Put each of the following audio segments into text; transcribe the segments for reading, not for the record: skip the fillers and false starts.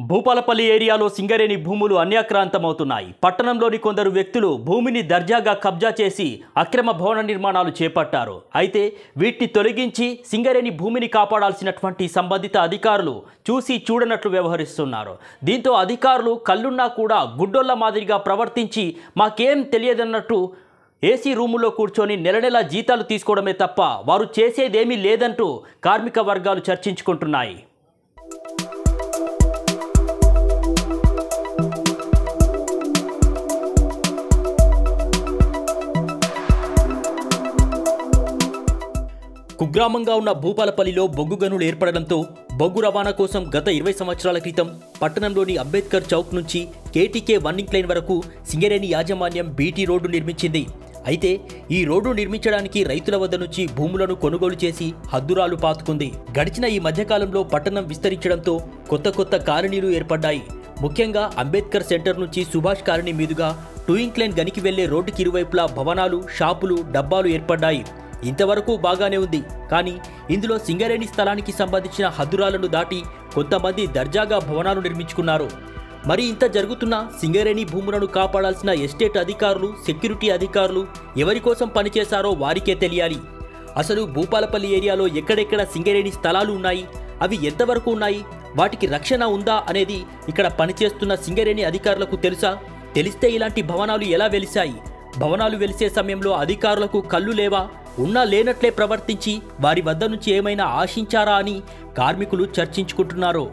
భూపాలపల్లి ఏరియాలో సింగరేణి భూములు అన్యాక్రాంతమవుతున్నాయి. పట్టణంలోని కొందరు వ్యక్తులు భూమిని దర్జాగా కబ్జా చేసి అక్రమ భవన నిర్మాణాలు చేపట్టారు. అయితే వీటిని తొలగించి సింగరేణి భూమిని కాపాడాల్సినటువంటి సంబంధిత అధికారులు చూసి చూడనట్లు వ్యవహరిస్తున్నారు. దీంతో అధికారులు కళ్ళున్నా కూడా గుడ్డోళ్ల మాదిరిగా ప్రవర్తించి మాకేం తెలియదన్నట్టు ఏసీ రూములో కూర్చొని నెల నెల జీతాలు తీసుకోవడమే తప్ప వారు చేసేదేమీ లేదంటూ కార్మిక వర్గాలు చర్చించుకుంటున్నాయి. కుగ్రామంగా ఉన్న భూపాలపల్లిలో బొగ్గు గనులు ఏర్పడడంతో బొగ్గు రవాణా కోసం గత 20 సంవత్సరాల క్రితం పట్టణంలోని అంబేద్కర్ చౌక్ నుంచి కేటీకే వన్నింగ్ లైన్ వరకు సింగరేణి యాజమాన్యం బీటీ రోడ్డు నిర్మించింది. అయితే ఈ రోడ్డు నిర్మించడానికి రైతుల వద్ద నుంచి భూములను కొనుగోలు చేసి హద్దురాలు పాతుకుంది. గడిచిన ఈ మధ్యకాలంలో పట్టణం విస్తరించడంతో కొత్త కాలనీలు ఏర్పడ్డాయి. ముఖ్యంగా అంబేద్కర్ సెంటర్ నుంచి సుభాష్ కాలనీ మీదుగా టూయింగ్ లైన్ గనికి వెళ్లే రోడ్డుకి ఇరువైపులా భవనాలు, షాపులు, డబ్బాలు ఏర్పడ్డాయి. ఇంతవరకు బాగానే ఉంది. కానీ ఇందులో సింగరేణి స్థలానికి సంబంధించిన హద్దురాలను దాటి కొంతమంది దర్జాగా భవనాలు నిర్మించుకున్నారు. మరి ఇంత జరుగుతున్నా సింగరేణి భూములను కాపాడాల్సిన ఎస్టేట్ అధికారులు, సెక్యూరిటీ అధికారులు ఎవరి కోసం పనిచేశారో వారికే తెలియాలి. అసలు భూపాలపల్లి ఏరియాలో ఎక్కడెక్కడ సింగరేణి స్థలాలు ఉన్నాయి, అవి ఎంతవరకు ఉన్నాయి, వాటికి రక్షణ ఉందా అనేది ఇక్కడ పనిచేస్తున్న సింగరేణి అధికారులకు తెలుసా? తెలిస్తే ఇలాంటి భవనాలు ఎలా వెలిశాయి? భవనాలు వెలిసే సమయంలో అధికారులకు కళ్ళు లేవా? ఉన్నా లేనట్లే ప్రవర్తించి వారి వద్ద నుంచి ఏమైనా ఆశించారా అని కార్మికులు చర్చించుకుంటున్నారు.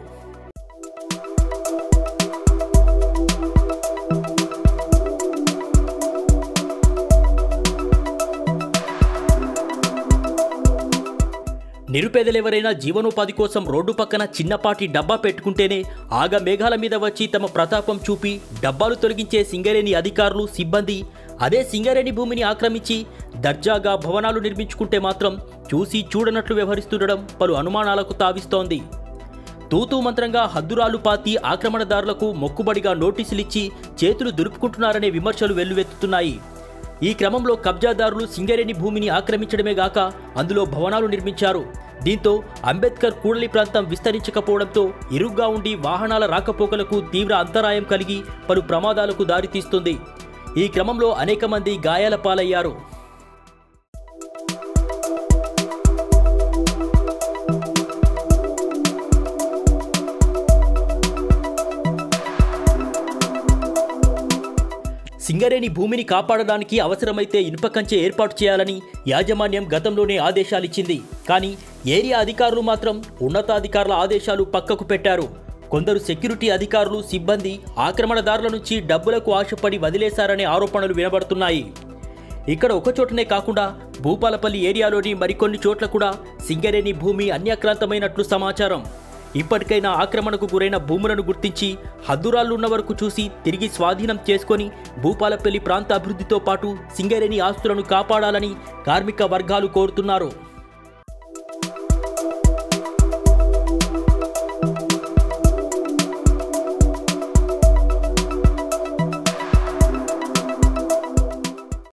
నిరుపేదలెవరైనా జీవనోపాధి కోసం రోడ్డు పక్కన చిన్నపాటి డబ్బా పెట్టుకుంటేనే ఆగ మేఘాల మీద వచ్చి తమ ప్రతాపం చూపి డబ్బాలు తొలగించే సింగరేణి అధికారులు, సిబ్బంది అదే సింగరేణి భూమిని ఆక్రమించి దర్జాగా భవనాలు నిర్మించుకుంటే మాత్రం చూసి చూడనట్లు వ్యవహరిస్తుండడం పలు అనుమానాలకు తావిస్తోంది. తూతూ మంత్రంగా హద్దురాలు పాతి ఆక్రమణదారులకు మొక్కుబడిగా నోటీసులిచ్చి చేతులు దులుపుకుంటున్నారనే విమర్శలు వెల్లువెత్తుతున్నాయి. ఈ క్రమంలో కబ్జాదారులు సింగరేణి భూమిని ఆక్రమించడమే గాక అందులో భవనాలు నిర్మించారు. దీంతో అంబేద్కర్ కూడలి ప్రాంతం విస్తరించకపోవడంతో ఇరుగ్గా ఉండి వాహనాల రాకపోకలకు తీవ్ర అంతరాయం కలిగి పలు ప్రమాదాలకు దారితీస్తుంది. ఈ క్రమంలో అనేక మంది గాయాల పాలయ్యారు. సింగరేణి భూమిని కాపాడడానికి అవసరమైతే ఇనుప కంచె ఏర్పాటు చేయాలని యాజమాన్యం గతంలోనే ఆదేశాలిచ్చింది. కానీ ఏరియా అధికారులు మాత్రం ఉన్నతాధికారుల ఆదేశాలు పక్కకు పెట్టారు. కొందరు సెక్యూరిటీ అధికారులు, సిబ్బంది ఆక్రమణదారుల నుంచి డబ్బులకు ఆశపడి వదిలేశారనే ఆరోపణలు వినబడుతున్నాయి. ఇక్కడ ఒకచోటనే కాకుండా భూపాలపల్లి ఏరియాలోని మరికొన్ని చోట్ల కూడా సింగరేణి భూమి అన్యాక్రాంతమైనట్లు సమాచారం. ఇప్పటికైనా ఆక్రమణకు గురైన భూములను గుర్తించి హద్దురాళ్లున్న వరకు చూసి తిరిగి స్వాధీనం చేసుకొని భూపాలపల్లి ప్రాంత అభివృద్ధితో పాటు సింగరేణి ఆస్తులను కాపాడాలని కార్మిక వర్గాలు కోరుతున్నారు.